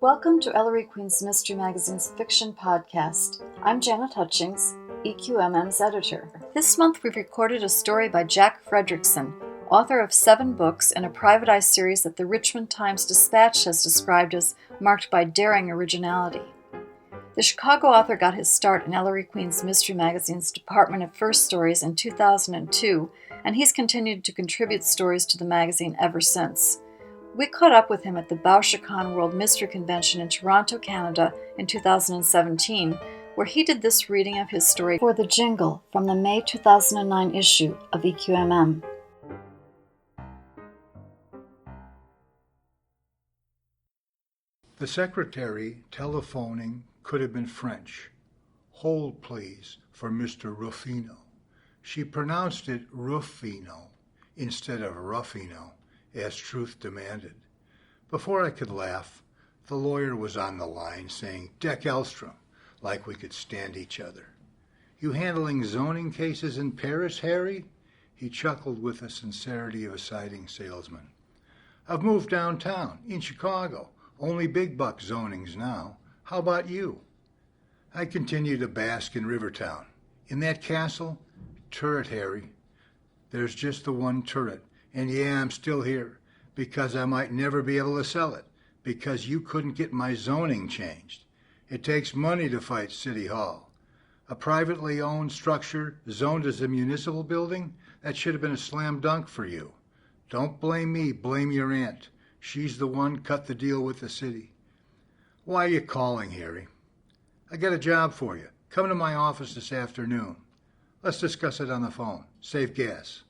Welcome to Ellery Queen's Mystery Magazine's fiction podcast. I'm Janet Hutchings, EQMM's editor. This month we've recorded a story by Jack Fredrickson, author of 7 books and a private eye series that the Richmond Times-Dispatch has described as marked by daring originality. The Chicago author got his start in Ellery Queen's Mystery Magazine's Department of First Stories in 2002, and he's continued to contribute stories to the magazine ever since. We caught up with him at the Bouchercon World Mystery Convention in Toronto, Canada in 2017, where he did this reading of his story for the Jingle from the May 2009 issue of EQMM. The secretary telephoning could have been French. Hold, please, for Mr. Ruffino. She pronounced it Ruffino instead of Ruffino, as truth demanded. Before I could laugh, the lawyer was on the line saying, "Dek Elstrom," like we could stand each other. "You handling zoning cases in Paris, Harry?" He chuckled with the sincerity of a siding salesman. "I've moved downtown, in Chicago. Only big buck zonings now. How about you?" I continue to bask in Rivertown. "In that castle?" "Turret, Harry. There's just the one turret. And yeah, I'm still here, because I might never be able to sell it, because you couldn't get my zoning changed. It takes money to fight City Hall. A privately owned structure zoned as a municipal building? That should have been a slam dunk for you. Don't blame me, blame your aunt. She's the one cut the deal with the city." "Why are you calling, Harry?" "I got a job for you. Come to my office this afternoon. Let's discuss it on the phone. Save gas.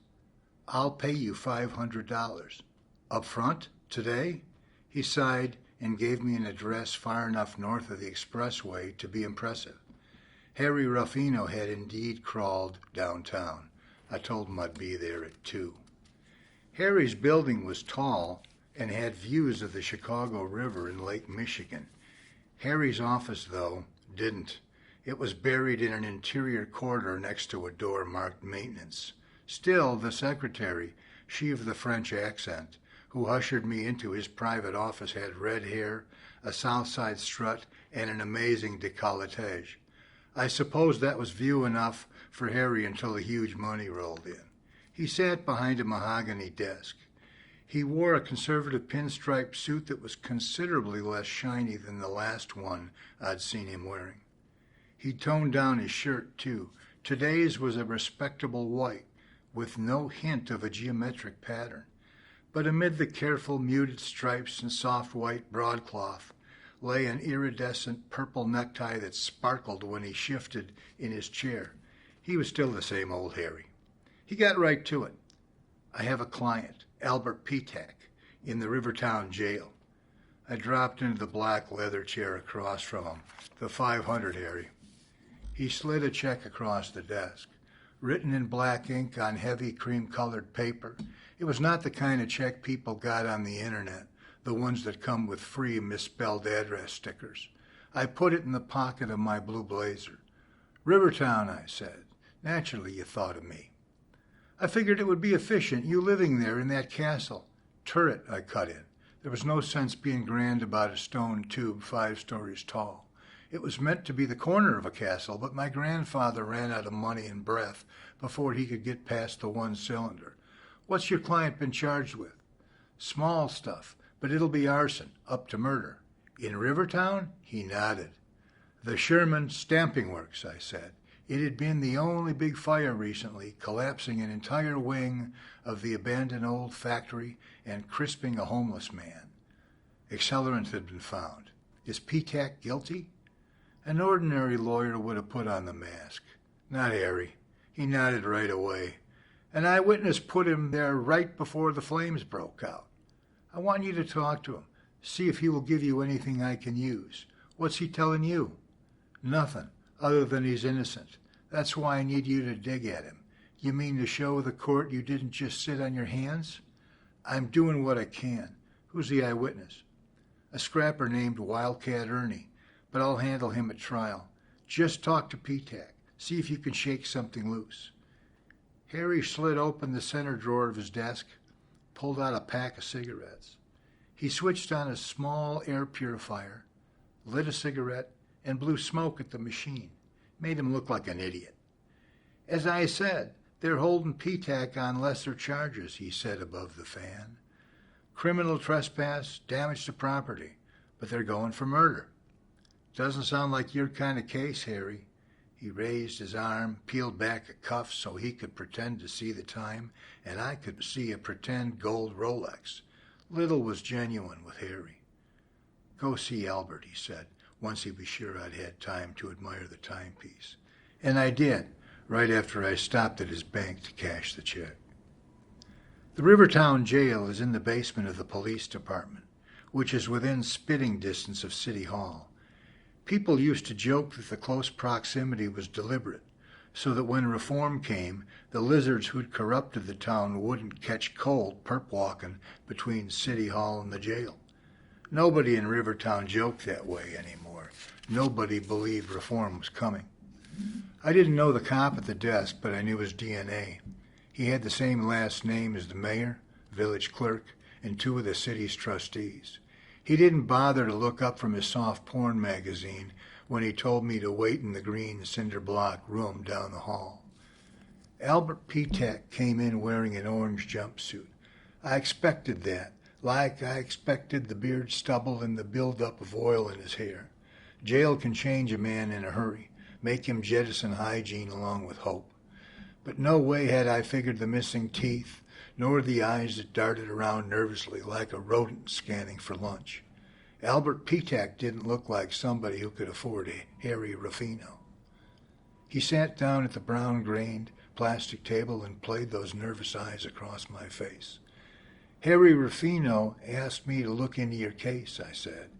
I'll pay you $500. Up front? Today?" He sighed and gave me an address far enough north of the expressway to be impressive. Harry Ruffino had indeed crawled downtown. I told him I'd be there at 2. Harry's building was tall and had views of the Chicago River and Lake Michigan. Harry's office, though, didn't. It was buried in an interior corridor next to a door marked maintenance. Still, the secretary, she of the French accent, who ushered me into his private office had red hair, a South Side strut, and an amazing décolletage. I suppose that was view enough for Harry until the huge money rolled in. He sat behind a mahogany desk. He wore a conservative pinstripe suit that was considerably less shiny than the last one I'd seen him wearing. He toned down his shirt, too. Today's was a respectable white, with no hint of a geometric pattern. But amid the careful muted stripes and soft white broadcloth lay an iridescent purple necktie that sparkled when he shifted in his chair. He was still the same old Harry. He got right to it. "I have a client, Albert Petak, in the Rivertown jail." I dropped into the black leather chair across from him. "The 500, Harry." He slid a check across the desk. Written in black ink on heavy cream-colored paper. It was not the kind of check people got on the internet, the ones that come with free misspelled address stickers. I put it in the pocket of my blue blazer. "Rivertown," I said. "Naturally you thought of me." "I figured it would be efficient, you living there in that castle." "Turret," I cut in. There was no sense being grand about a stone tube 5 stories tall. It was meant to be the corner of a castle, but my grandfather ran out of money and breath before he could get past the 1 cylinder. "What's your client been charged with?" "Small stuff, but it'll be arson, up to murder." "In Rivertown?" He nodded. "The Sherman Stamping Works," I said. It had been the only big fire recently, collapsing an entire wing of the abandoned old factory and crisping a homeless man. Accelerant had been found. "Is Petak guilty?" An ordinary lawyer would have put on the mask. Not Harry. He nodded right away. "An eyewitness put him there right before the flames broke out." "I want you to talk to him. See if he will give you anything I can use." "What's he telling you?" "Nothing, other than he's innocent. That's why I need you to dig at him." "You mean to show the court you didn't just sit on your hands?" "I'm doing what I can." "Who's the eyewitness?" "A scrapper named Wildcat Ernie. But I'll handle him at trial. Just talk to Petak. See if you can shake something loose." Harry slid open the center drawer of his desk, pulled out a pack of cigarettes. He switched on a small air purifier, lit a cigarette, and blew smoke at the machine. Made him look like an idiot. As I said, they're holding PTAC on lesser charges, he said above the fan. Criminal trespass, damage to property, but they're going for murder. Doesn't sound like your kind of case, Harry. He raised his arm, peeled back a cuff so he could pretend to see the time, and I could see a pretend gold Rolex. Little was genuine with Harry. Go see Albert, he said, once he was sure I'd had time to admire the timepiece. And I did, right after I stopped at his bank to cash the check. The Rivertown Jail is in the basement of the police department, which is within spitting distance of City Hall. People used to joke that the close proximity was deliberate, so that when reform came, the lizards who'd corrupted the town wouldn't catch cold perp-walking between City Hall and the jail. Nobody in Rivertown joked that way anymore. Nobody believed reform was coming. I didn't know the cop at the desk, but I knew his DNA. He had the same last name as the mayor, village clerk, and two of the city's trustees. He didn't bother to look up from his soft porn magazine when he told me to wait in the green cinder block room down the hall. Albert Petak came in wearing an orange jumpsuit. I expected that, like I expected the beard stubble and the buildup of oil in his hair. Jail can change a man in a hurry, make him jettison hygiene along with hope. But no way had I figured the missing teeth, nor the eyes that darted around nervously like a rodent scanning for lunch. Albert Petak didn't look like somebody who could afford a Harry Ruffino. He sat down at the brown-grained plastic table and played those nervous eyes across my face. Harry Ruffino asked me to look into your case, I said.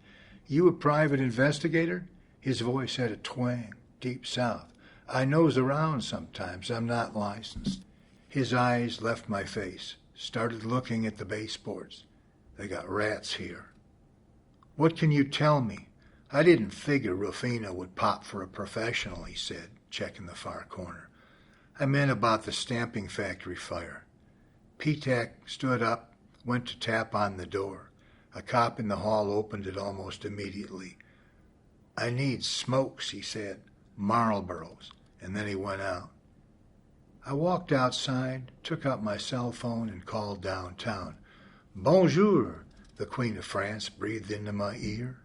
You a private investigator? His voice had a twang, deep south. I nose around sometimes. I'm not licensed. His eyes left my face, started looking at the baseboards. They got rats here. What can you tell me? I didn't figure Ruffino would pop for a professional, he said, checking the far corner. I meant about the stamping factory fire. Petak stood up, went to tap on the door. A cop in the hall opened it almost immediately. I need smokes, he said, Marlboros, and then he went out. I walked outside, took out my cell phone, and called downtown. Bonjour, the Queen of France breathed into my ear.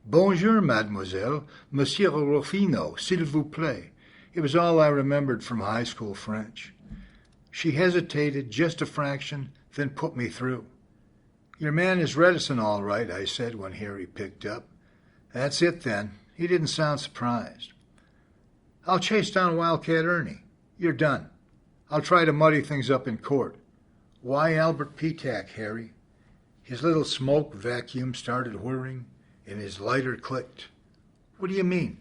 Bonjour, mademoiselle, Monsieur Ruffino, s'il vous plaît. It was all I remembered from high school French. She hesitated just a fraction, then put me through. Your man is reticent, all right, I said when Harry picked up. That's it, then. He didn't sound surprised. I'll chase down Wildcat Ernie. You're done. I'll try to muddy things up in court. Why Albert Petak, Harry? His little smoke vacuum started whirring, and his lighter clicked. What do you mean?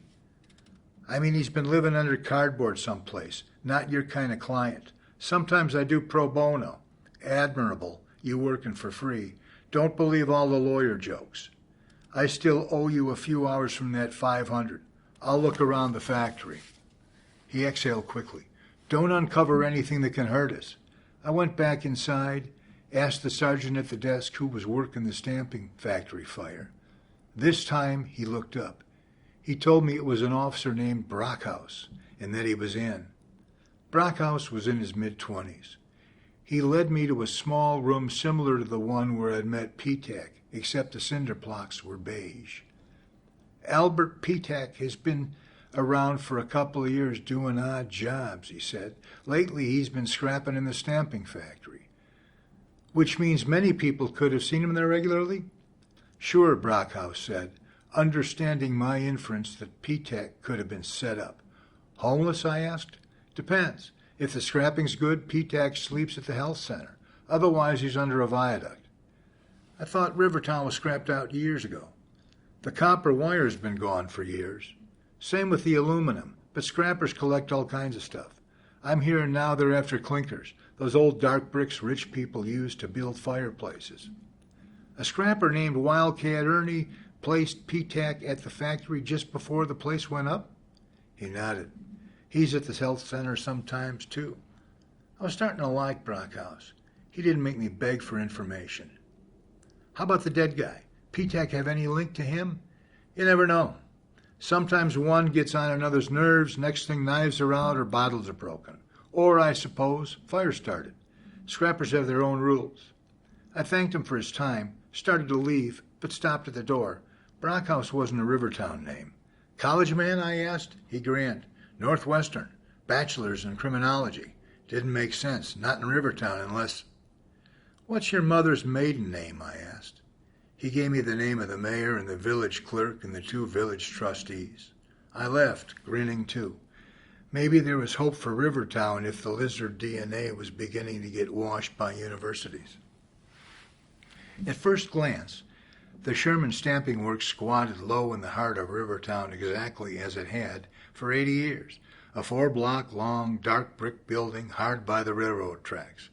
I mean he's been living under cardboard someplace, not your kind of client. Sometimes I do pro bono. Admirable, you working for free. Don't believe all the lawyer jokes. I still owe you a few hours from that 500. I'll look around the factory. He exhaled quickly. Don't uncover anything that can hurt us. I went back inside, asked the sergeant at the desk who was working the stamping factory fire. This time he looked up. He told me it was an officer named Brockhouse and that he was in. Brockhouse was in his mid-20s. He led me to a small room similar to the one where I'd met Petak, except the cinder blocks were beige. Albert Petak has been around for a couple of years doing odd jobs, he said. Lately he's been scrapping in the stamping factory. Which means many people could have seen him there regularly? Sure, Brockhouse said, understanding my inference that Petak could have been set up. Homeless, I asked. Depends. If the scrapping's good, Petak sleeps at the health center. Otherwise, he's under a viaduct. I thought Rivertown was scrapped out years ago. The copper wire's been gone for years. Same with the aluminum, but scrappers collect all kinds of stuff. I'm hearing now they're after clinkers, those old dark bricks rich people use to build fireplaces. A scrapper named Wildcat Ernie placed Petak at the factory just before the place went up? He nodded. He's at the health center sometimes, too. I was starting to like Brockhouse. He didn't make me beg for information. How about the dead guy? P-TAC have any link to him? You never know. Sometimes one gets on another's nerves, next thing knives are out or bottles are broken. Or, I suppose, fire started. Scrappers have their own rules. I thanked him for his time, started to leave, but stopped at the door. Brockhouse wasn't a Rivertown name. College man, I asked. He grinned. Northwestern. Bachelor's in criminology. Didn't make sense. Not in Rivertown unless... What's your mother's maiden name, I asked. He gave me the name of the mayor and the village clerk and the 2 village trustees. I left, grinning too. Maybe there was hope for Rivertown if the lizard DNA was beginning to get washed by universities. At first glance, the Sherman Stamping Works squatted low in the heart of Rivertown exactly as it had for 80 years, a 4-block-long, dark brick building hard by the railroad tracks.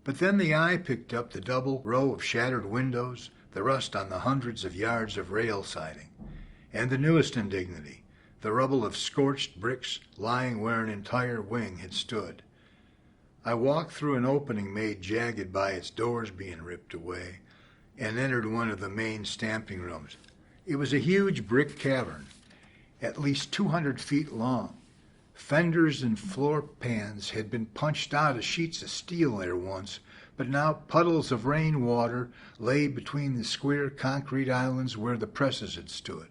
But then the eye picked up the double row of shattered windows, the rust on the hundreds of yards of rail siding, and the newest indignity, the rubble of scorched bricks lying where an entire wing had stood. I walked through an opening made jagged by its doors being ripped away, and entered one of the main stamping rooms. It was a huge brick cavern, at least 200 feet long. Fenders and floor pans had been punched out of sheets of steel there once, but now puddles of rainwater lay between the square concrete islands where the presses had stood.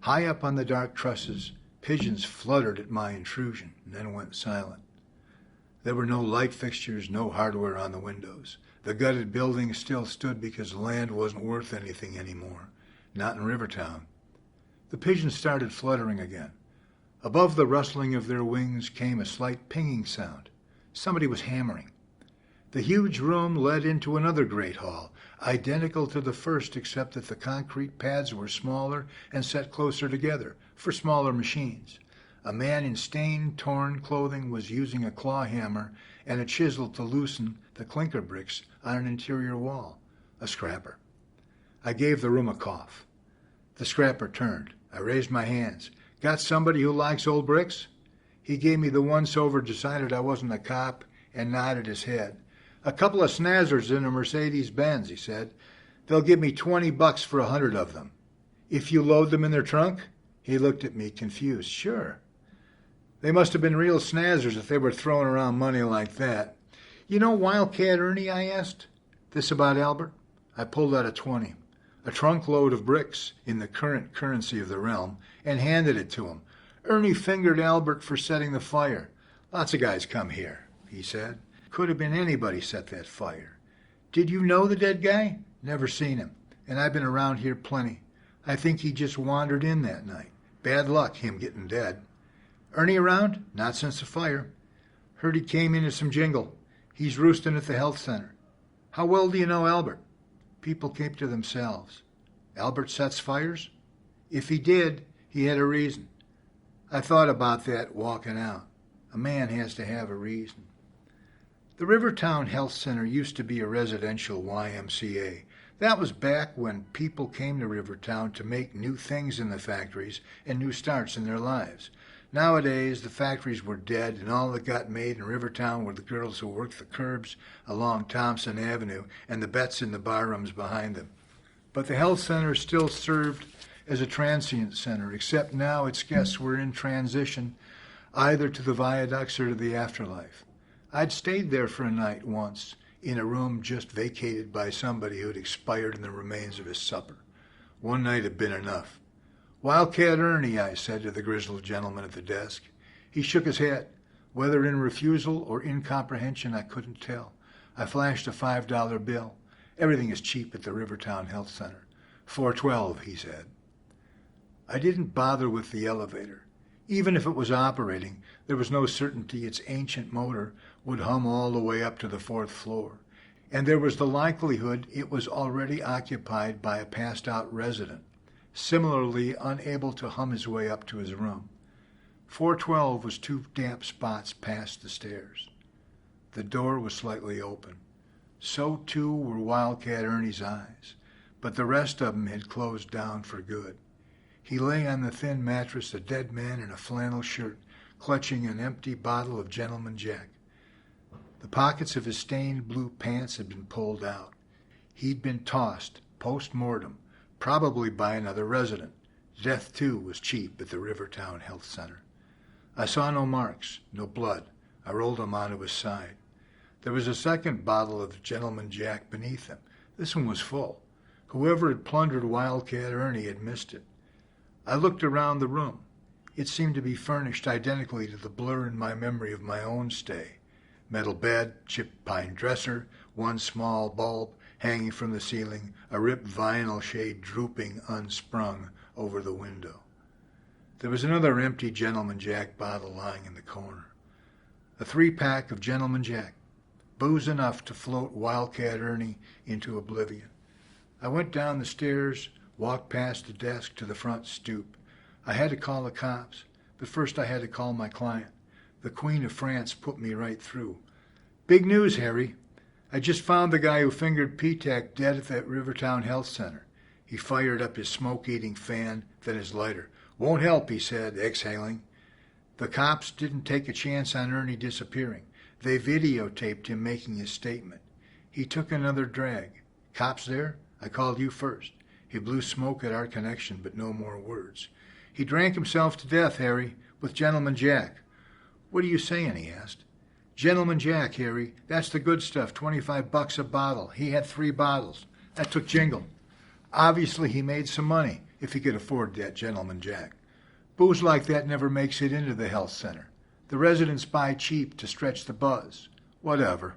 High up on the dark trusses, pigeons fluttered at my intrusion and then went silent. There were no light fixtures, no hardware on the windows. The gutted building still stood because land wasn't worth anything anymore, not in Rivertown. The pigeons started fluttering again. Above the rustling of their wings came a slight pinging sound. Somebody was hammering. The huge room led into another great hall, identical to the first except that the concrete pads were smaller and set closer together for smaller machines. A man in stained, torn clothing was using a claw hammer and a chisel to loosen the clinker bricks on an interior wall. A scrapper. I gave the room a cough. The scrapper turned. I raised my hands. Got somebody who likes old bricks? He gave me the once-over, decided I wasn't a cop, and nodded his head. A couple of snazzers in a Mercedes-Benz, he said. They'll give me $20 for 100 of them. If you load them in their trunk? He looked at me, confused. Sure. They must have been real snazzers if they were throwing around money like that. You know Wildcat Ernie, I asked. This about Albert? I pulled out a 20, a trunk load of bricks in the current currency of the realm, and handed it to him. Ernie fingered Albert for setting the fire. Lots of guys come here, he said. Could have been anybody set that fire. Did you know the dead guy? Never seen him, and I've been around here plenty. I think he just wandered in that night. Bad luck, him getting dead. Ernie around? Not since the fire. Heard he came into some jingle. He's roosting at the health center. How well do you know Albert? People keep to themselves. Albert sets fires? If he did, he had a reason. I thought about that walking out. A man has to have a reason. The Rivertown Health Center used to be a residential YMCA. That was back when people came to Rivertown to make new things in the factories and new starts in their lives. Nowadays, the factories were dead, and all that got made in Rivertown were the girls who worked the curbs along Thompson Avenue and the bets in the barrooms behind them. But the health center still served as a transient center, except now its guests were in transition either to the viaducts or to the afterlife. I'd stayed there for a night once, in a room just vacated by somebody who'd expired in the remains of his supper. One night had been enough. Wildcat Ernie, I said to the grizzled gentleman at the desk. He shook his head. Whether in refusal or incomprehension, I couldn't tell. I flashed a $5 bill. Everything is cheap at the Rivertown Health Center. $4.12, he said. I didn't bother with the elevator. Even if it was operating, there was no certainty its ancient motor would hum all the way up to the 4th floor, and there was the likelihood it was already occupied by a passed-out resident, similarly unable to hum his way up to his room. 412 was 2 damp spots past the stairs. The door was slightly open. So, too, were Wildcat Ernie's eyes, but the rest of them had closed down for good. He lay on the thin mattress, a dead man in a flannel shirt, clutching an empty bottle of Gentleman Jack. The pockets of his stained blue pants had been pulled out. He'd been tossed, post-mortem, probably by another resident. Death, too, was cheap at the Rivertown Health Center. I saw no marks, no blood. I rolled him onto his side. There was a second bottle of Gentleman Jack beneath him. This one was full. Whoever had plundered Wildcat Ernie had missed it. I looked around the room. It seemed to be furnished identically to the blur in my memory of my own stay. Metal bed, chipped pine dresser, one small bulb hanging from the ceiling, a ripped vinyl shade drooping unsprung over the window. There was another empty Gentleman Jack bottle lying in the corner. A 3-pack of Gentleman Jack, booze enough to float Wildcat Ernie into oblivion. I went down the stairs, walked past the desk to the front stoop. I had to call the cops, but first I had to call my client. The Queen of France put me right through. Big news, Harry. I just found the guy who fingered P-Tech dead at that Rivertown Health Center. He fired up his smoke-eating fan, then his lighter. Won't help, he said, exhaling. The cops didn't take a chance on Ernie disappearing. They videotaped him making his statement. He took another drag. Cops there? I called you first. He blew smoke at our connection, but no more words. He drank himself to death, Harry, with Gentleman Jack. What are you saying? He asked. Gentleman Jack, Harry. That's the good stuff, $25 a bottle. He had 3 bottles. That took Jingle. Obviously, he made some money, if he could afford that Gentleman Jack. Booze like that never makes it into the health center. The residents buy cheap to stretch the buzz. Whatever.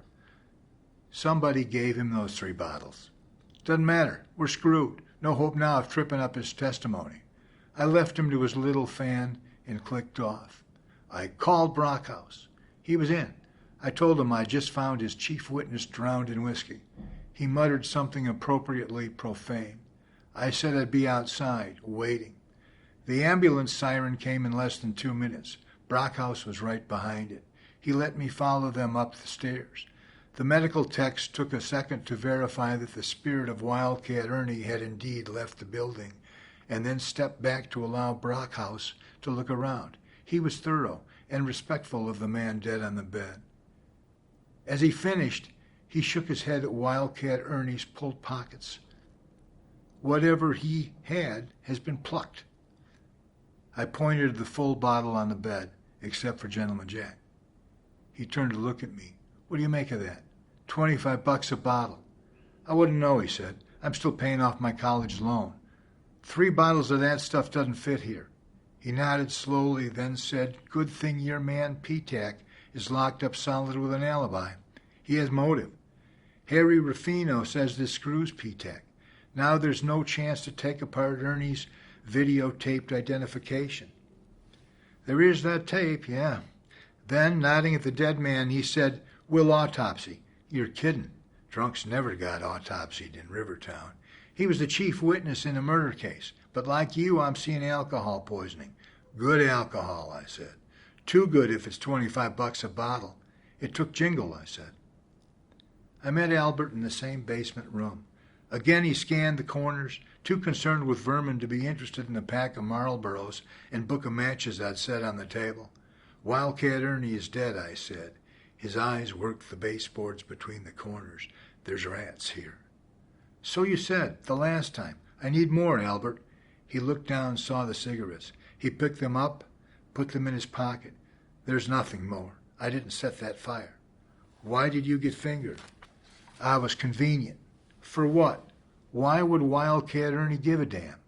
Somebody gave him those 3 bottles. Doesn't matter. We're screwed. No hope now of tripping up his testimony. I left him to his little fan and clicked off. I called Brockhouse. He was in. I told him I just found his chief witness drowned in whiskey. He muttered something appropriately profane. I said I'd be outside, waiting. The ambulance siren came in less than 2 minutes. Brockhouse was right behind it. He let me follow them up the stairs. The medical techs took a second to verify that the spirit of Wildcat Ernie had indeed left the building, and then stepped back to allow Brockhouse to look around. He was thorough and respectful of the man dead on the bed. As he finished, he shook his head at Wildcat Ernie's pulled pockets. Whatever he had has been plucked. I pointed to the full bottle on the bed, except for Gentleman Jack. He turned to look at me. What do you make of that? $25 a bottle. I wouldn't know, he said. I'm still paying off my college loan. 3 bottles of that stuff doesn't fit here. He nodded slowly, then said, Good thing your man P-Tac is locked up solid with an alibi. He has motive. Harry Ruffino says this screws P-Tac. Now there's no chance to take apart Ernie's videotaped identification. There is that tape, yeah. Then, nodding at the dead man, he said, We'll autopsy. You're kidding. Drunks never got autopsied in Rivertown. He was the chief witness in a murder case. But like you, I'm seeing alcohol poisoning. Good alcohol, I said. Too good if it's $25 a bottle. It took Jingle, I said. I met Albert in the same basement room. Again he scanned the corners, too concerned with vermin to be interested in a pack of Marlboros and book of matches I'd set on the table. Wildcat Ernie is dead, I said. His eyes worked the baseboards between the corners. There's rats here. So you said, the last time. I need more, Albert. He looked down and saw the cigarettes. He picked them up, put them in his pocket. There's nothing more. I didn't set that fire. Why did you get fingered? I was convenient. For what? Why would Wildcat Ernie give a damn?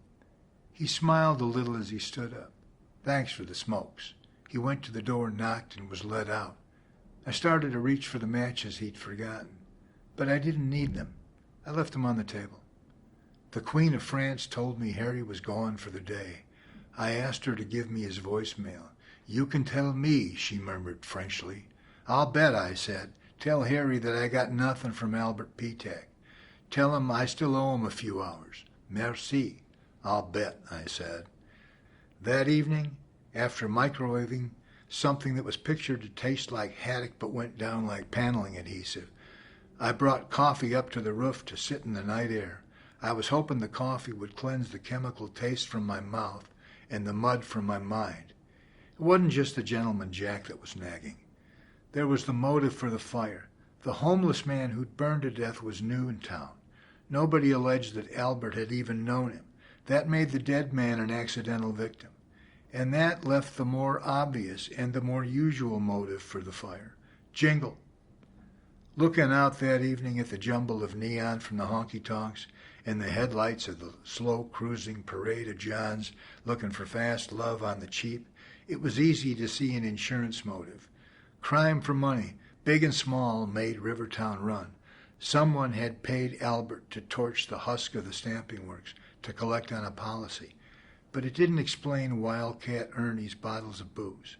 He smiled a little as he stood up. Thanks for the smokes. He went to the door, knocked, and was let out. I started to reach for the matches he'd forgotten, but I didn't need them. I left them on the table. The Queen of France told me Harry was gone for the day. I asked her to give me his voicemail. You can tell me, she murmured Frenchly. I'll bet, I said. Tell Harry that I got nothing from Albert P-Tac. Tell him I still owe him a few hours. Merci. I'll bet, I said. That evening, after microwaving something that was pictured to taste like haddock but went down like paneling adhesive, I brought coffee up to the roof to sit in the night air. I was hoping the coffee would cleanse the chemical taste from my mouth and the mud from my mind. It wasn't just the Gentleman Jack that was nagging. There was the motive for the fire. The homeless man who'd burned to death was new in town. Nobody alleged that Albert had even known him. That made the dead man an accidental victim. And that left the more obvious and the more usual motive for the fire. Jingle. Looking out that evening at the jumble of neon from the honky-tonks and the headlights of the slow-cruising parade of Johns looking for fast love on the cheap, it was easy to see an insurance motive. Crime for money, big and small, made Rivertown run. Someone had paid Albert to torch the husk of the stamping works to collect on a policy. But it didn't explain Wildcat Ernie's bottles of booze.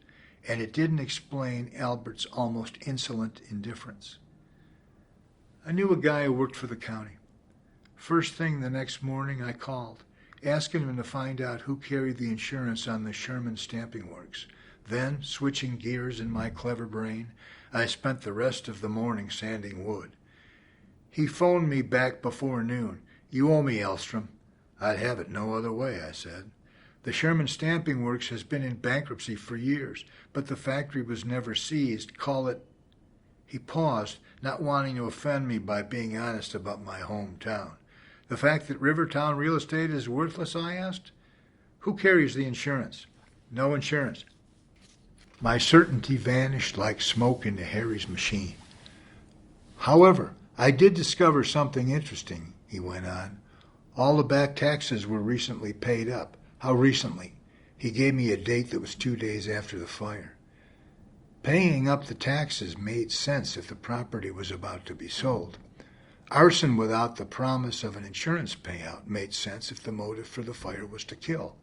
And it didn't explain Albert's almost insolent indifference. I knew a guy who worked for the county. First thing the next morning I called, asking him to find out who carried the insurance on the Sherman Stamping Works. Then, switching gears in my clever brain, I spent the rest of the morning sanding wood. He phoned me back before noon. "You owe me, Elstrom." "I'd have it no other way," I said. "The Sherman Stamping Works has been in bankruptcy for years, but the factory was never seized. Call it—" He paused, not wanting to offend me by being honest about my hometown. "The fact that Rivertown real estate is worthless?" I asked. "Who carries the insurance?" "No insurance." My certainty vanished like smoke into Harry's machine. "However, I did discover something interesting," he went on. "All the back taxes were recently paid up." "How recently?" He gave me a date that was 2 days after the fire. Paying up the taxes made sense if the property was about to be sold. Arson without the promise of an insurance payout made sense if the motive for the fire was to kill.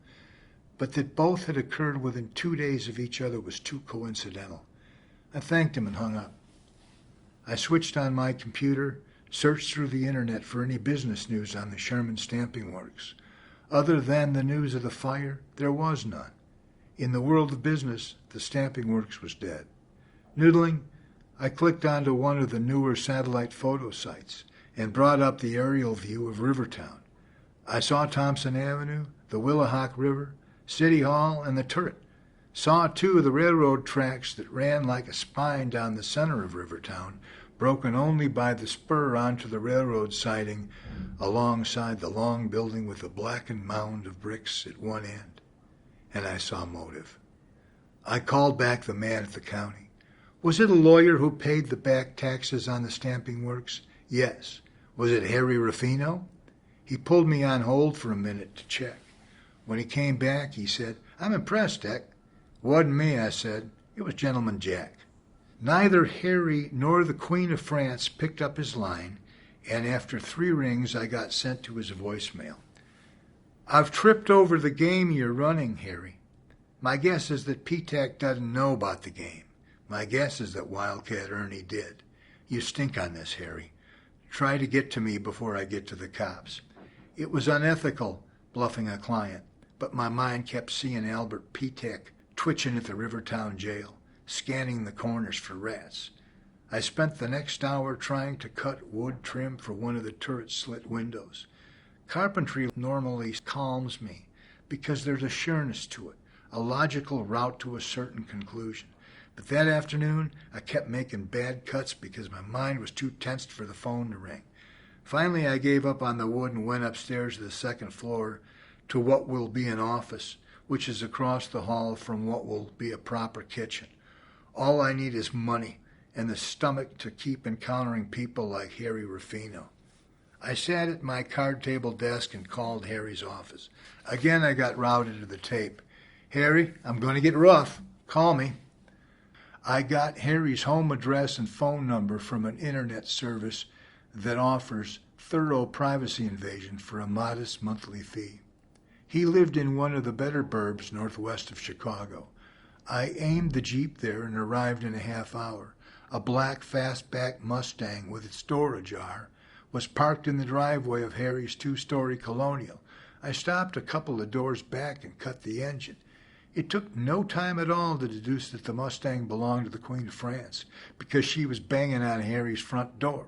But that both had occurred within 2 days of each other was too coincidental. I thanked him and hung up. I switched on my computer, searched through the internet for any business news on the Sherman Stamping Works. Other than the news of the fire, there was none. In the world of business, the stamping works was dead. Noodling, I clicked onto one of the newer satellite photo sites and brought up the aerial view of Rivertown. I saw Thompson Avenue, the Willahawk River, City Hall, and the turret. Saw, too, the railroad tracks that ran like a spine down the center of Rivertown, broken only by the spur onto the railroad siding alongside the long building with the blackened mound of bricks at one end. And I saw motive. I called back the man at the county. "Was it a lawyer who paid the back taxes on the stamping works?" "Yes." "Was it Harry Ruffino?" He pulled me on hold for a minute to check. When he came back, he said, "I'm impressed, Dek." "Wasn't me," I said. "It was Gentleman Jack." Neither Harry nor the Queen of France picked up his line, and after 3 rings I got sent to his voicemail. "I've tripped over the game you're running, Harry. My guess is that P-TAC doesn't know about the game. My guess is that Wildcat Ernie did. You stink on this, Harry. Try to get to me before I get to the cops." It was unethical, bluffing a client, but my mind kept seeing Albert P-TAC twitching at the Rivertown jail, scanning the corners for rats. I spent the next hour trying to cut wood trim for one of the turret slit windows. Carpentry normally calms me because there's a sureness to it, a logical route to a certain conclusion. But that afternoon, I kept making bad cuts because my mind was too tensed for the phone to ring. Finally, I gave up on the wood and went upstairs to the 2nd floor to what will be an office, which is across the hall from what will be a proper kitchen. All I need is money and the stomach to keep encountering people like Harry Ruffino. I sat at my card table desk and called Harry's office. Again, I got routed to the tape. "Harry, I'm going to get rough. Call me." I got Harry's home address and phone number from an internet service that offers thorough privacy invasion for a modest monthly fee. He lived in one of the better burbs northwest of Chicago. I aimed the Jeep there and arrived in a half hour. A black fastback Mustang with its door ajar was parked in the driveway of Harry's 2-story colonial. I stopped a couple of doors back and cut the engine. It took no time at all to deduce that the Mustang belonged to the Queen of France because she was banging on Harry's front door.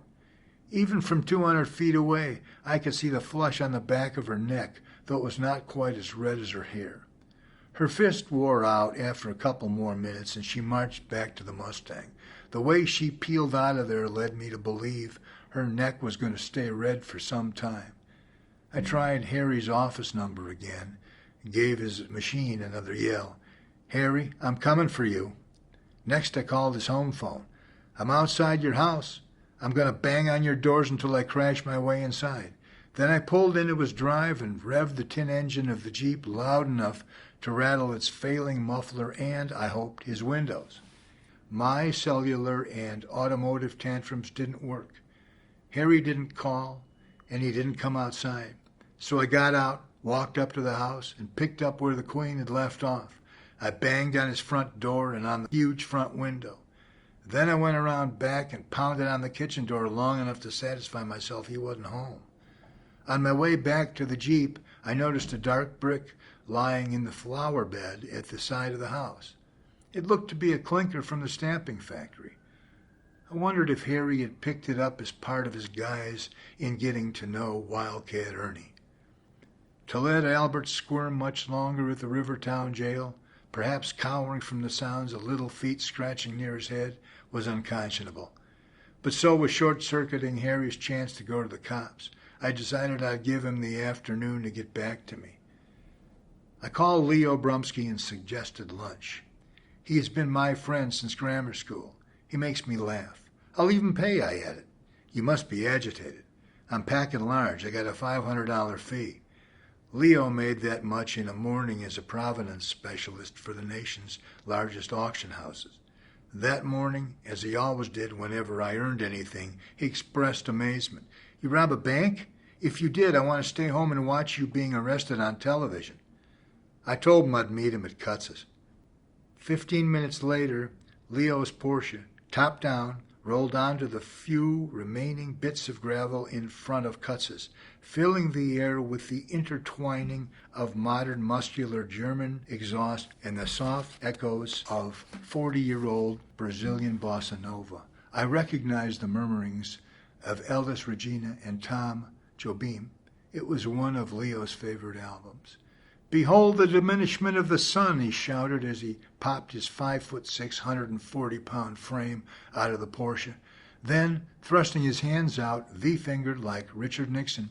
Even from 200 feet away, I could see the flush on the back of her neck, though it was not quite as red as her hair. Her fist wore out after a couple more minutes, and she marched back to the Mustang. The way she peeled out of there led me to believe her neck was going to stay red for some time. I tried Harry's office number again, gave his machine another yell. "Harry, I'm coming for you." Next I called his home phone. "I'm outside your house. I'm going to bang on your doors until I crash my way inside." Then I pulled into his drive and revved the tin engine of the Jeep loud enough to rattle its failing muffler and, I hoped, his windows. My cellular and automotive tantrums didn't work. Harry didn't call, and he didn't come outside. So I got out, walked up to the house, and picked up where the Queen had left off. I banged on his front door and on the huge front window. Then I went around back and pounded on the kitchen door long enough to satisfy myself he wasn't home. On my way back to the Jeep, I noticed a dark brick lying in the flower bed at the side of the house. It looked to be a clinker from the stamping factory. I wondered if Harry had picked it up as part of his guise in getting to know Wildcat Ernie. To let Albert squirm much longer at the Rivertown jail, perhaps cowering from the sounds of little feet scratching near his head, was unconscionable. But so was short-circuiting Harry's chance to go to the cops. I decided I'd give him the afternoon to get back to me. I called Leo Brumsky and suggested lunch. He has been my friend since grammar school. He makes me laugh. "I'll even pay," I added. "You must be agitated. I'm packing large. I got a $500 fee." Leo made that much in a morning as a provenance specialist for the nation's largest auction houses. That morning, as he always did whenever I earned anything, he expressed amazement. "You rob a bank? If you did, I want to stay home and watch you being arrested on television." I told him I'd meet him at Kutz's. 15 minutes later, Leo's Porsche, top down, rolled onto the few remaining bits of gravel in front of Kutz's, filling the air with the intertwining of modern muscular German exhaust and the soft echoes of 40-year-old Brazilian bossa nova. I recognized the murmurings of Elis Regina and Tom Jobim. It was one of Leo's favorite albums. "Behold the diminishment of the sun," he shouted as he popped his 5'6", 140-pound frame out of the Porsche. Then, thrusting his hands out, V-fingered like Richard Nixon,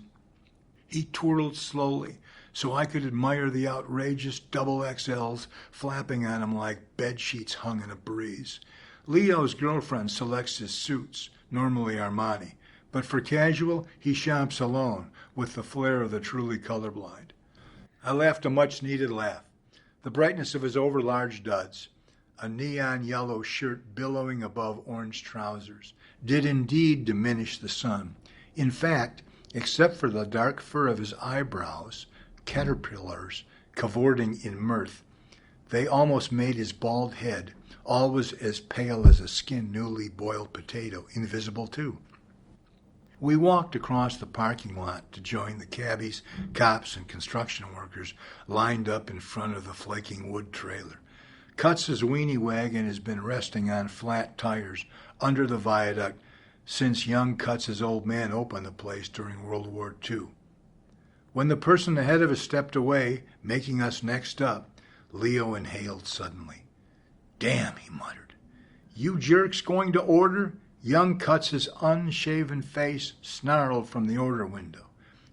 he twirled slowly so I could admire the outrageous double XLs flapping on him like bed sheets hung in a breeze. Leo's girlfriend selects his suits, normally Armani, but for casual, he shops alone, with the flair of the truly colorblind. I laughed a much-needed laugh. The brightness of his overlarge duds, a neon yellow shirt billowing above orange trousers, did indeed diminish the sun. In fact, except for the dark fur of his eyebrows, caterpillars cavorting in mirth, they almost made his bald head, always as pale as a skinned newly boiled potato, invisible too. We walked across the parking lot to join the cabbies, cops, and construction workers lined up in front of the flaking wood trailer. Kutz's weenie wagon has been resting on flat tires under the viaduct since young Kutz's old man opened the place during World War II. When the person ahead of us stepped away, making us next up, Leo inhaled suddenly. "Damn," he muttered. "You jerks going to order?" Young Kutz's unshaven face snarled from the order window.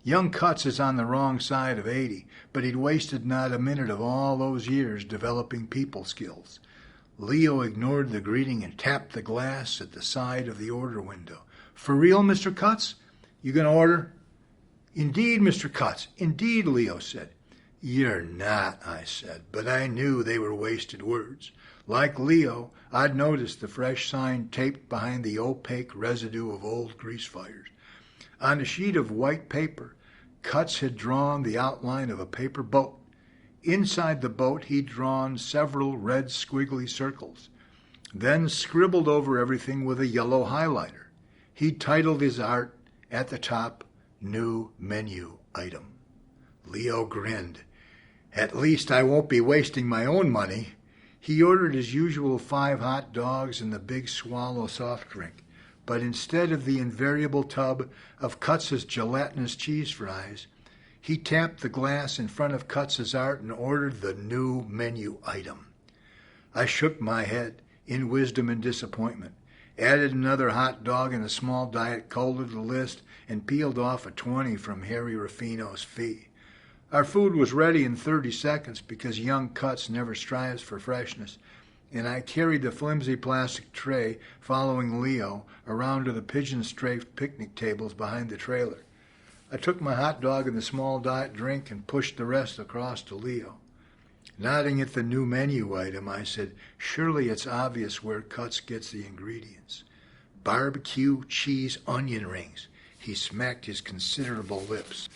Young Kutz is on the wrong side of 80, but he'd wasted not a minute of all those years developing people skills. Leo ignored the greeting and tapped the glass at the side of the order window. "For real, Mr. Kutz? You gonna order?" "Indeed, Mr. Kutz, indeed," Leo said. "You're not," I said, but I knew they were wasted words. Like Leo, I'd noticed the fresh sign taped behind the opaque residue of old grease fires. On a sheet of white paper, Kutz had drawn the outline of a paper boat. Inside the boat, he'd drawn several red squiggly circles, then scribbled over everything with a yellow highlighter. He'd titled his art at the top, "New Menu Item." Leo grinned. "At least I won't be wasting my own money." He ordered his usual 5 hot dogs and the big swallow soft drink, but instead of the invariable tub of Kutz's gelatinous cheese fries, he tapped the glass in front of Kutz's art and ordered the new menu item. I shook my head in wisdom and disappointment. added another hot dog and a small Diet Cola to the list, and peeled off a 20 from Harry Ruffino's fee. Our food was ready in 30 seconds because young Cuts never strives for freshness, and I carried the flimsy plastic tray, following Leo, around to the pigeon-strafed picnic tables behind the trailer. I took my hot dog and the small diet drink and pushed the rest across to Leo. Nodding at the new menu item, I said, "Surely it's obvious where Cuts gets the ingredients." "Barbecue cheese onion rings." He smacked his considerable lips.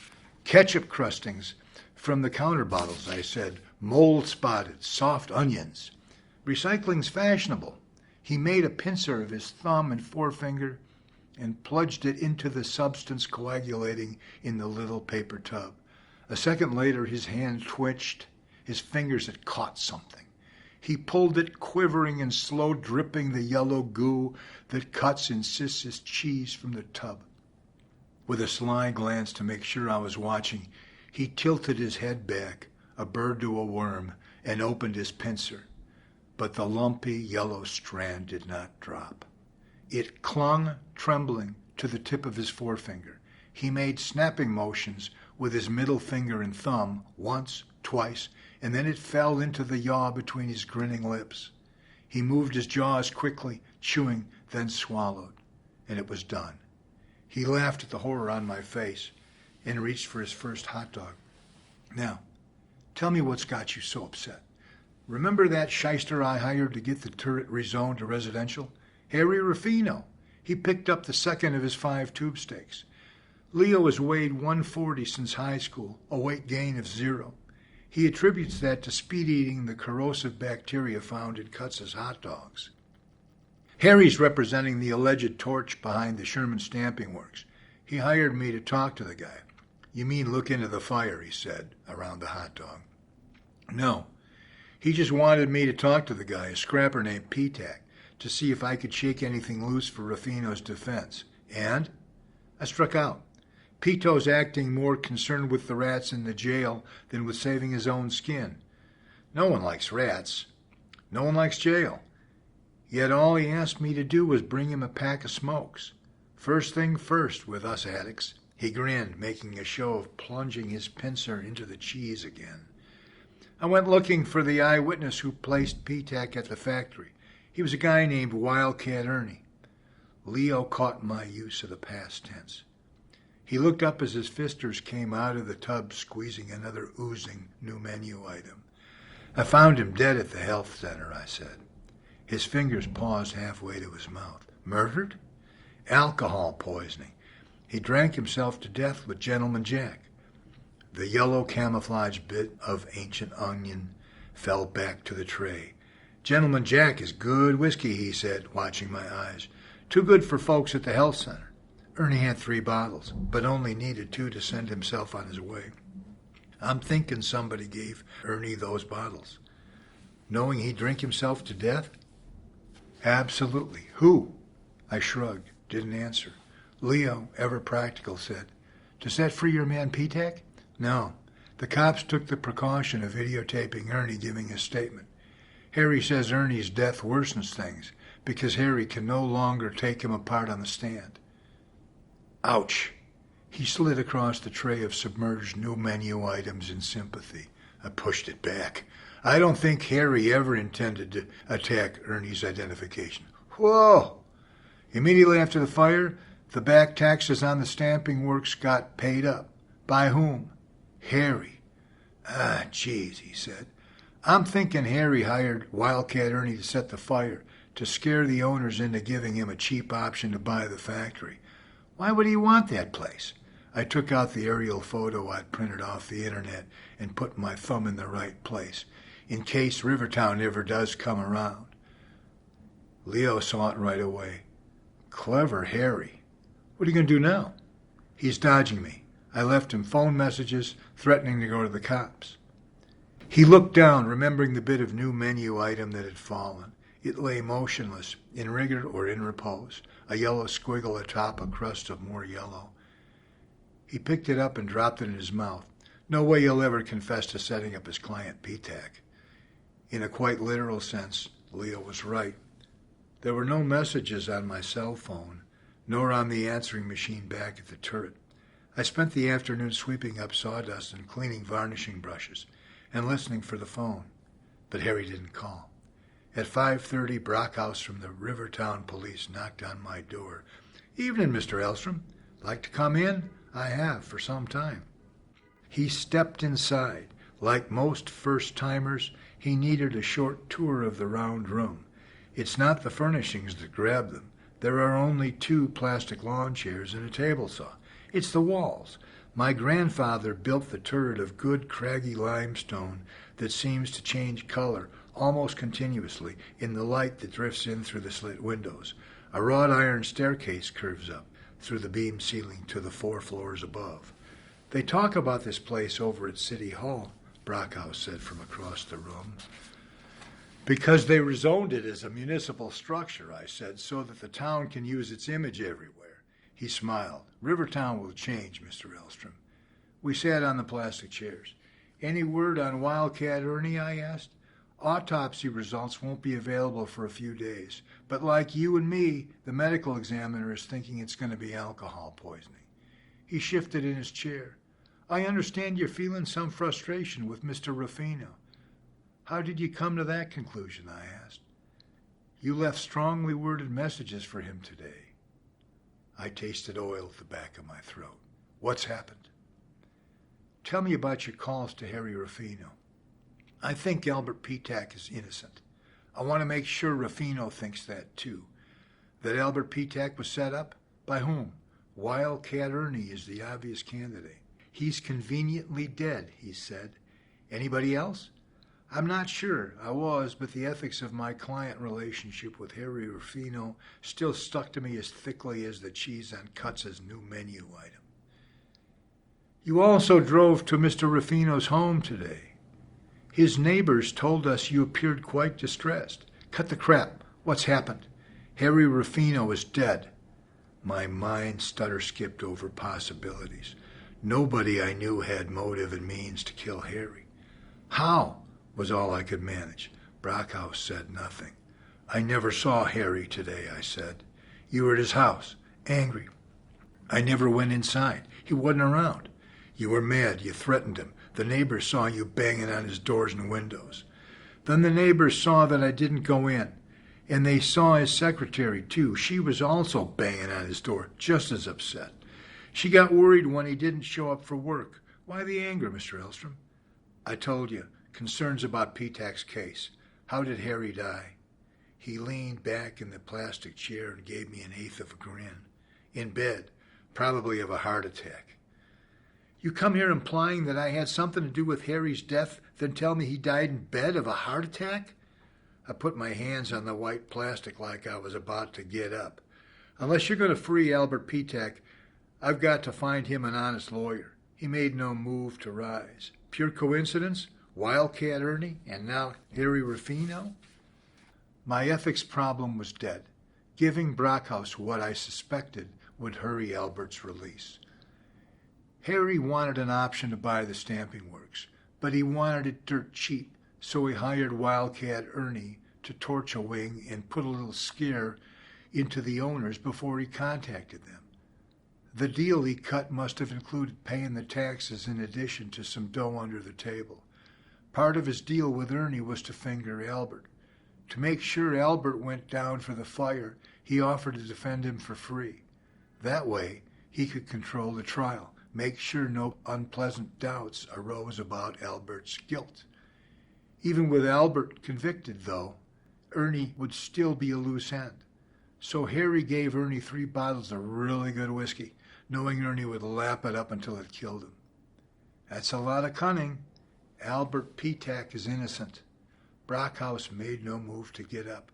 "Ketchup crustings from the counter bottles," I said. "Mold-spotted, soft onions." "Recycling's fashionable." He made a pincer of his thumb and forefinger and plunged it into the substance coagulating in the little paper tub. A second later, his hand twitched. His fingers had caught something. He pulled it, quivering and slow dripping the yellow goo that Cuts insists is cheese from the tub. With a sly glance to make sure I was watching, he tilted his head back, a bird to a worm, and opened his pincer. But the lumpy yellow strand did not drop. It clung, trembling, to the tip of his forefinger. He made snapping motions with his middle finger and thumb, once, twice, and then it fell into the yaw between his grinning lips. He moved his jaws quickly, chewing, then swallowed, and it was done. He laughed at the horror on my face and reached for his first hot dog. "Now, tell me what's got you so upset. Remember that shyster I hired to get the turret rezoned to residential? Harry Ruffino. He picked up the second of his 5 tube steaks. Leo has weighed 140 since high school, a weight gain of 0. He attributes that to speed eating the corrosive bacteria found in Cuts' hot dogs. Harry's representing the alleged torch behind the Sherman Stamping Works. He hired me to talk to the guy." "You mean look into the fire," he said, around the hot dog. "No. He just wanted me to talk to the guy, a scrapper named P-Tac, to see if I could shake anything loose for Ruffino's defense. And I struck out. Pito's acting more concerned with the rats in the jail than with saving his own skin. No one likes rats. No one likes jail. Yet all he asked me to do was bring him a pack of smokes. First thing first with us addicts." He grinned, making a show of plunging his pincer into the cheese again. "I went looking for the eyewitness who placed P-Tac at the factory. He was a guy named Wildcat Ernie." Leo caught my use of the past tense. He looked up as his fisters came out of the tub, squeezing another oozing new menu item. "I found him dead at the health center," I said. His fingers paused halfway to his mouth. "Murdered?" "Alcohol poisoning. He drank himself to death with Gentleman Jack." The yellow camouflage bit of ancient onion fell back to the tray. "Gentleman Jack is good whiskey," he said, watching my eyes. "Too good for folks at the health center. Ernie had 3 bottles, but only needed 2 to send himself on his way. I'm thinking somebody gave Ernie those bottles." "Knowing he'd drink himself to death?" "Absolutely. Who?" I shrugged, didn't answer. Leo, ever practical, said, "Does that free your man P-Tac?" "No. The cops took the precaution of videotaping Ernie giving his statement. Harry says Ernie's death worsens things because Harry can no longer take him apart on the stand." Ouch! He slid across the tray of submerged new menu items in sympathy. I pushed it back. "I don't think Harry ever intended to attack Ernie's identification." "Whoa!" "Immediately after the fire, the back taxes on the stamping works got paid up." "By whom?" "Harry." "Ah, geez," he said. "I'm thinking Harry hired Wildcat Ernie to set the fire, to scare the owners into giving him a cheap option to buy the factory. Why would he want that place?" I took out the aerial photo I'd printed off the internet and put my thumb in the right place, in case Rivertown ever does come around. Leo saw it right away. "Clever Harry. What are you going to do now?" "He's dodging me. I left him phone messages threatening to go to the cops." He looked down, remembering the bit of new menu item that had fallen. It lay motionless, in rigor or in repose, a yellow squiggle atop a crust of more yellow. He picked it up and dropped it in his mouth. No way he'll ever confess to setting up his client P-Tac. In a quite literal sense, Leo was right. There were no messages on my cell phone, nor on the answering machine back at the turret. I spent the afternoon sweeping up sawdust and cleaning varnishing brushes and listening for the phone, but Harry didn't call. At 5:30, Brockhouse from the Rivertown police knocked on my door. "Evening, Mr. Elstrom. Like to come in? I have for some time." He stepped inside. Like most first-timers, he needed a short tour of the round room. It's not the furnishings that grab them. There are only 2 plastic lawn chairs and a table saw. It's the walls. My grandfather built the turret of good craggy limestone that seems to change color almost continuously in the light that drifts in through the slit windows. A wrought iron staircase curves up through the beam ceiling to the 4 floors above. "They talk about this place over at City Hall," Brockhouse said from across the room. "Because they rezoned it as a municipal structure," I said, "so that the town can use its image everywhere." He smiled. "Rivertown will change, Mr. Elstrom." We sat on the plastic chairs. "Any word on Wildcat Ernie?" I asked. "Autopsy results won't be available for a few days, but like you and me, the medical examiner is thinking it's going to be alcohol poisoning." He shifted in his chair. "I understand you're feeling some frustration with Mr. Ruffino. How did you come to that conclusion?" I asked. "You left strongly worded messages for him today." I tasted oil at the back of my throat. "What's happened?" "Tell me about your calls to Harry Ruffino." "I think Albert Petak is innocent. I want to make sure Ruffino thinks that too. That Albert Petak was set up? By whom? Wildcat Ernie is the obvious candidate." "He's conveniently dead," he said. "Anybody else?" "I'm not sure. I was, but the ethics of my client relationship with Harry Ruffino still stuck to me as thickly as the cheese on Kutz's new menu item." "You also drove to Mr. Ruffino's home today. His neighbors told us you appeared quite distressed." "Cut the crap. What's happened?" "Harry Ruffino is dead." My mind stutter-skipped over possibilities. Nobody I knew had motive and means to kill Harry. "How?" was all I could manage. Brockhouse said nothing. "I never saw Harry today," I said. "You were at his house, angry." "I never went inside. He wasn't around." "You were mad. You threatened him. The neighbors saw you banging on his doors and windows." "Then the neighbors saw that I didn't go in. And they saw his secretary, too. She was also banging on his door, just as upset. She got worried when he didn't show up for work." "Why the anger, Mr. Elstrom?" "I told you. Concerns about Petak's case. How did Harry die?" He leaned back in the plastic chair and gave me an eighth of a grin. "In bed. Probably of a heart attack." "You come here implying that I had something to do with Harry's death, then tell me he died in bed of a heart attack?" I put my hands on the white plastic like I was about to get up. "Unless you're going to free Albert Petak, I've got to find him an honest lawyer." He made no move to rise. "Pure coincidence? Wildcat Ernie, and now Harry Ruffino?" My ethics problem was dead. Giving Brockhouse what I suspected would hurry Albert's release. Harry wanted an option to buy the stamping works, but he wanted it dirt cheap, so he hired Wildcat Ernie to torch a wing and put a little scare into the owners before he contacted them. The deal he cut must have included paying the taxes in addition to some dough under the table. Part of his deal with Ernie was to finger Albert. To make sure Albert went down for the fire, he offered to defend him for free. That way, he could control the trial, make sure no unpleasant doubts arose about Albert's guilt. Even with Albert convicted, though, Ernie would still be a loose end. So Harry gave Ernie 3 bottles of really good whiskey, knowing Ernie would lap it up until it killed him. That's a lot of cunning. Albert Petak is innocent. Brockhouse made no move to get up.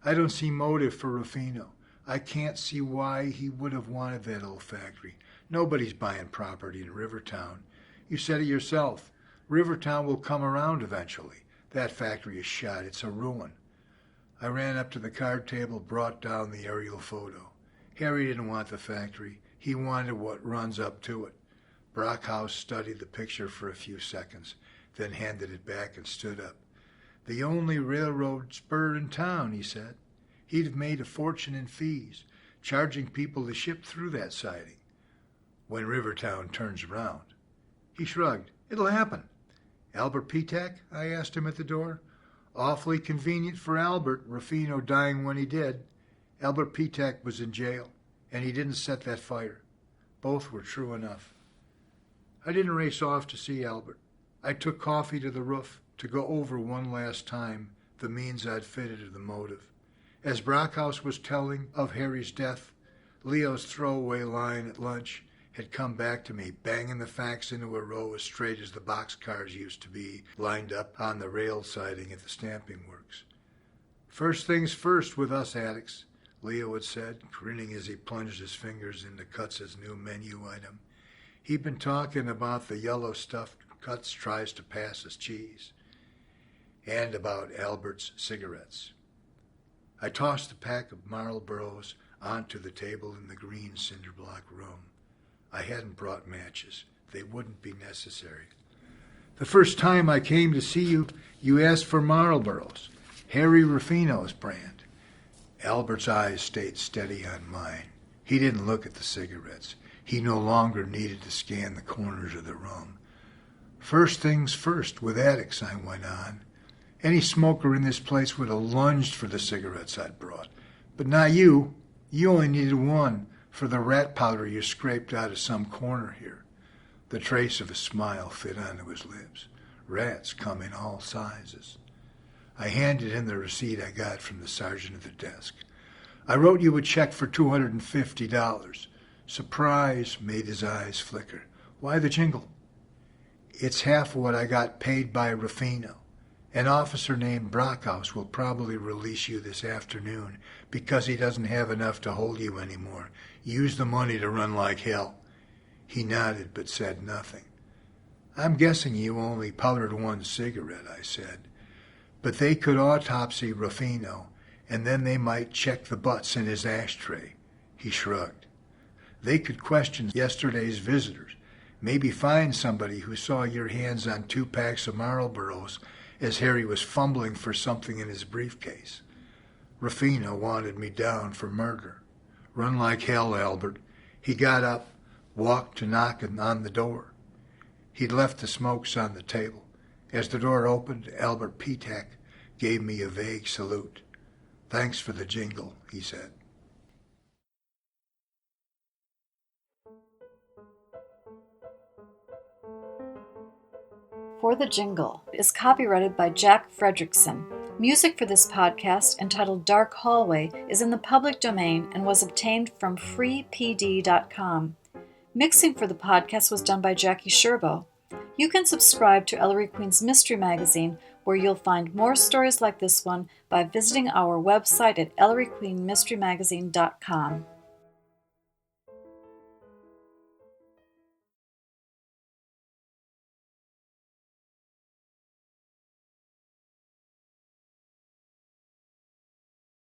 "I don't see motive for Ruffino. I can't see why he would have wanted that old factory. Nobody's buying property in Rivertown. You said it yourself. Rivertown will come around eventually. That factory is shot. It's a ruin." I ran up to the card table, brought down the aerial photo. Harry didn't want the factory. He wanted what runs up to it. Brockhouse studied the picture for a few seconds, then handed it back and stood up. "The only railroad spur in town," he said. He'd have made a fortune in fees, charging people to ship through that siding. When Rivertown turns around. He shrugged. It'll happen. Albert Petak? I asked him at the door. Awfully convenient for Albert, Ruffino dying when he did. Albert Petak was in jail, and he didn't set that fire. Both were true enough. I didn't race off to see Albert. I took coffee to the roof to go over one last time the means I'd fitted to the motive. As Brockhouse was telling of Harry's death, Leo's throwaway line at lunch had come back to me, banging the facts into a row as straight as the boxcars used to be, lined up on the rail siding at the stamping works. First things first with us addicts, Leo had said, grinning as he plunged his fingers into Cutz's new menu item. He'd been talking about the yellow stuff Cutz tries to pass as cheese, and about Albert's cigarettes. I tossed a pack of Marlboros onto the table in the green cinder block room. I hadn't brought matches. They wouldn't be necessary. The first time I came to see you, you asked for Marlboros, Harry Ruffino's brand. Albert's eyes stayed steady on mine. He didn't look at the cigarettes. He no longer needed to scan the corners of the room. First things first with addicts, I went on. Any smoker in this place would have lunged for the cigarettes I'd brought. But not you. You only needed one for the rat powder you scraped out of some corner here. The trace of a smile fit onto his lips. Rats come in all sizes. I handed him the receipt I got from the sergeant at the desk. I wrote you a check for $250. Surprise made his eyes flicker. Why the jingle? It's half what I got paid by Ruffino. An officer named Brockhouse will probably release you this afternoon because he doesn't have enough to hold you anymore. Use the money to run like hell. He nodded but said nothing. I'm guessing you only powdered one cigarette, I said. But they could autopsy Ruffino, and then they might check the butts in his ashtray. He shrugged. They could question yesterday's visitors, maybe find somebody who saw your hands on 2 packs of Marlboros as Harry was fumbling for something in his briefcase. Ruffino wanted me down for murder. Run like hell, Albert. He got up, walked to knocking on the door. He'd left the smokes on the table. As the door opened, Albert Petak gave me a vague salute. Thanks for the jingle, he said. For the Jingle is copyrighted by Jack Fredrickson. Music for this podcast, entitled Dark Hallway, is in the public domain and was obtained from freepd.com. Mixing for the podcast was done by Jackie Sherbo. You can subscribe to Ellery Queen's Mystery Magazine, where you'll find more stories like this one by visiting our website at elleryqueenmysterymagazine.com.